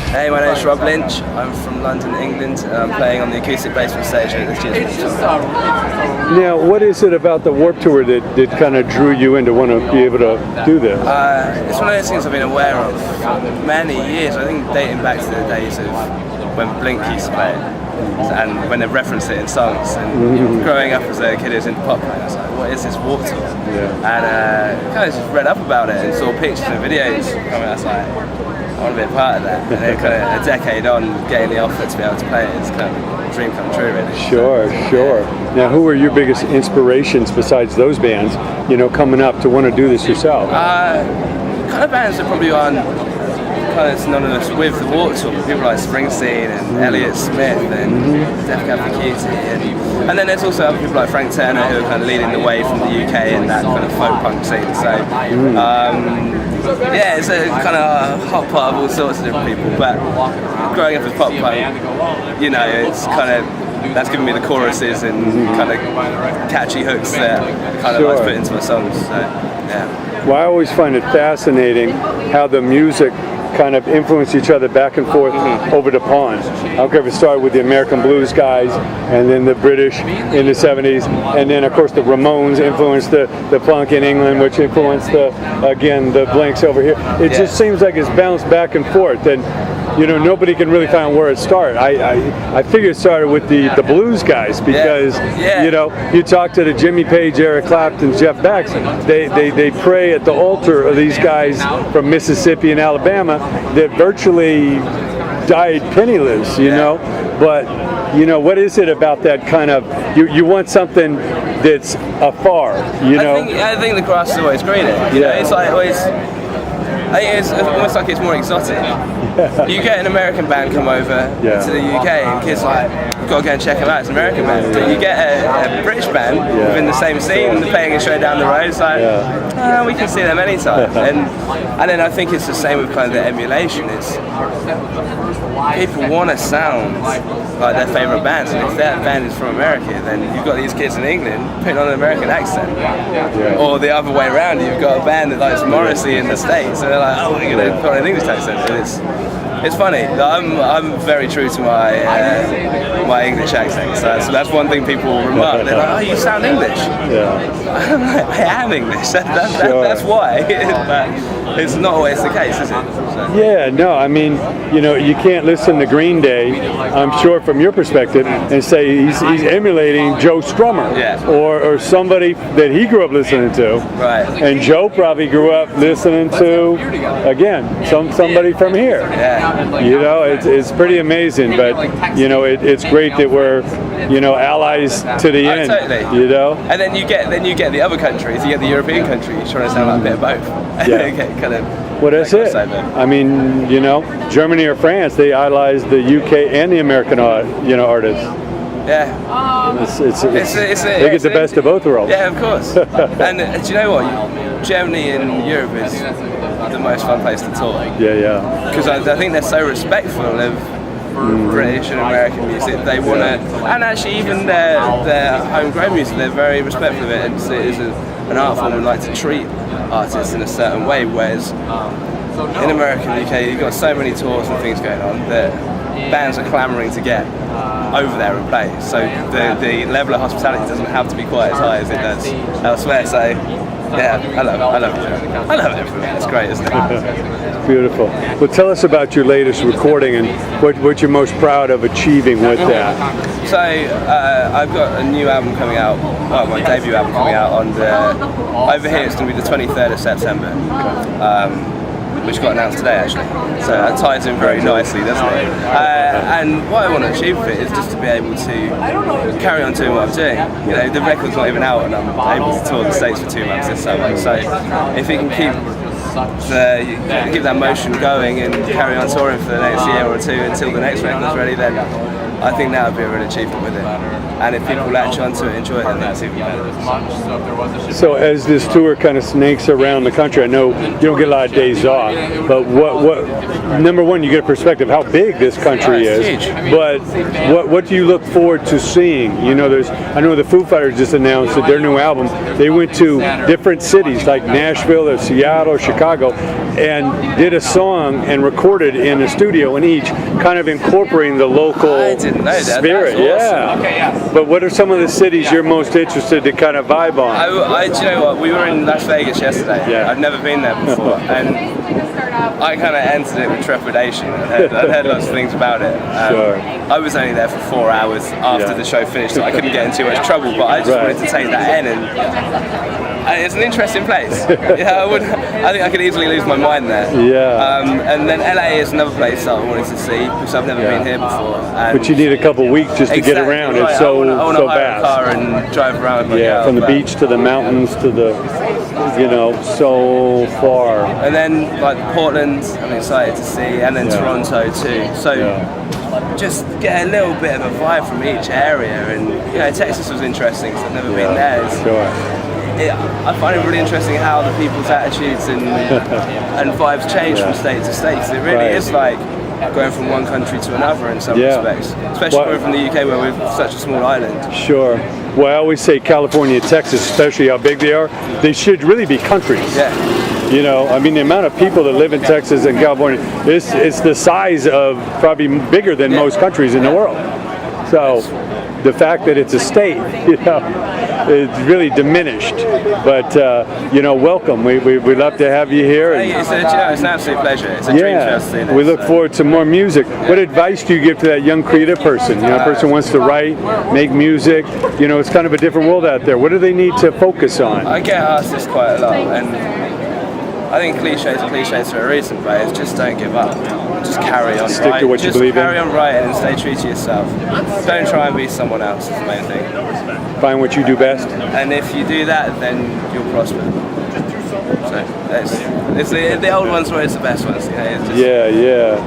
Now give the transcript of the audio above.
Hey, my name is LYNCH. I'm from London, England. I'm playing on the acoustic basement stage at this year's Warped Tour. Now, what is it about the Warped Tour that kind of drew you in to want to be able to do this? It's one of those things I've been aware of for many years. I think dating back to the days of when Blink used to play it. And when they referenced it in songs, and growing up as a kid who's into pop, I was like, what is this Warped Tour? And kind of just read up about it and saw pictures and videos coming. I was like, I want to be a part of that. And then kind of a decade on, getting the offer to be able to play it, it's kind of a dream come true, really. Sure. Now, who are your biggest inspirations besides those bands, coming up to want to do this yourself? Kind of bands that probably aren't kind of synonymous with the Warped Tour, people like Springsteen and Elliott Smith and Def Cab for Cutie, and then there's also other people like Frank Turner who are kind of leading the way from the UK in that kind of folk punk scene. So yeah, it's a kind of hot pot of all sorts of different people, but growing up as pop punk, it's kind of, that's given me the choruses and kind of catchy hooks that I kind of like to put into my songs. So yeah. Well, I always find it fascinating how the music kind of influence each other back and forth over the pond. I don't care if it started with the American blues guys and then the British in the 70s, and then of course the Ramones influenced the punk in England, which influenced the Blinks over here. It just seems like it's bounced back and forth, and nobody can really find where it started. I figure it started with the blues guys, because you talk to the Jimmy Page, Eric Clapton, Jeff Beck, they pray at the altar of these guys from Mississippi and Alabama that virtually died penniless, but what is it about that kind of, you want something that's afar, I think the grass is always greener, it's like always, I think it's almost like it's more exotic. You get an American band come over to the UK and kids like, you've got to go and check them out, it's an American band. But you get a British band within the same scene, playing a show down the road, it's like, we can see them anytime. And then I think it's the same with kind of the emulation. It's people want to sound like their favourite bands, and if that band is from America, then you've got these kids in England putting on an American accent. Or the other way around, you've got a band that likes Morrissey in the States, and they're like, oh, we're going to put on an English accent. And it's funny. I'm very true to my English accent, so that's one thing people remark. They're like, oh, you sound English. I'm like, I am English. That's why. But it's not always the case, is it? So. Yeah, no, I mean, you can't listen to Green Day, I'm sure from your perspective, and say he's emulating Joe Strummer, or somebody that he grew up listening to. Right. And Joe probably grew up listening to, again, somebody from here. It's pretty amazing, but it's great that we're allies to the end. Totally. And then you get the other countries, you get the European countries trying to sound like a bit of both. Well, that's it. I mean, Germany or France, they idolize the UK and the American artists. They get the best of both worlds. Yeah, of course. And do you know what? Germany and Europe is the most fun place to tour. Because I think they're so respectful of British and American music. They want to, and actually even their homegrown music, they're very respectful of it, and it is an art form and like to treat artists in a certain way, whereas in America and UK you've got so many tours and things going on that bands are clamouring to get over there and play, so the level of hospitality doesn't have to be quite as high as it does elsewhere. So yeah, I love it. It's great, isn't it? Beautiful. Well, tell us about your latest recording and what you're most proud of achieving with that. So I've got a new album coming out, my debut album coming out on over here. It's going to be the 23rd of September, which got announced today actually. So that ties in very nicely, doesn't it? And what I want to achieve with it is just to be able to carry on doing what I'm doing. The record's not even out and I'm able to tour the States for 2 months this summer. So if we can keep that motion going and carry on touring for the next year or two until the next record's ready, then I think that would be a real achievement with it. And if people latch onto it and enjoy it, then that's even better. So as this tour kind of snakes around the country, I know you don't get a lot of days off, but what number one, you get a perspective of how big this country is. Huge. But what do you look forward to seeing? I know the Foo Fighters just announced that their new album, they went to different cities like Nashville or Seattle or Chicago, and did a song and recorded in a studio in each, kind of incorporating the local I didn't know that. spirit. That's awesome. Yeah. Okay, yeah. But what are some of the cities you're most interested to kind of vibe on? Do you know what? We were in Las Vegas yesterday. Yeah. I've never been there before, and I kind of entered it with trepidation. I'd heard lots of things about it. Sure. I was only there for 4 hours after the show finished, so I couldn't get in too much trouble. But I just wanted to take that in, and it's an interesting place. I think I could easily lose my mind there. Yeah. And then LA is another place that I wanted to see because I've never been here before. And but you need a couple weeks just to get around. Right. It's so I wanna hire vast. a car and drive around with my girl, from the beach to the mountains to the, so far. And then like Portland, I'm excited to see, and then Toronto too. So just get a little bit of a vibe from each area, and Texas was interesting because I've never been there. I find it really interesting how the people's attitudes and vibes change from state to state. 'Cause it really is like going from one country to another in some respects, especially coming from the UK where we're such a small island. Sure. Well, I always say California and Texas, especially how big they are, they should really be countries. Yeah. I mean, the amount of people that live in Texas and California, it's the size of probably bigger than most countries in the world. So the fact that it's a state, it's really diminished. But, welcome. We'd love to have you here. It's an absolute pleasure. It's a dream for us to see this. We look forward to more music. What advice do you give to that young creative person? A person wants to write, make music. It's kind of a different world out there. What do they need to focus on? I get asked this quite a lot, and I think cliches are cliches for a reason, but it's just don't give up. Just carry on. Stick to what you believe in. Just carry on writing and stay true to yourself. Don't try and be someone else, is the main thing. Find what you do best. And if you do that, then you'll prosper. So it's the old ones where it's the best ones. Yeah.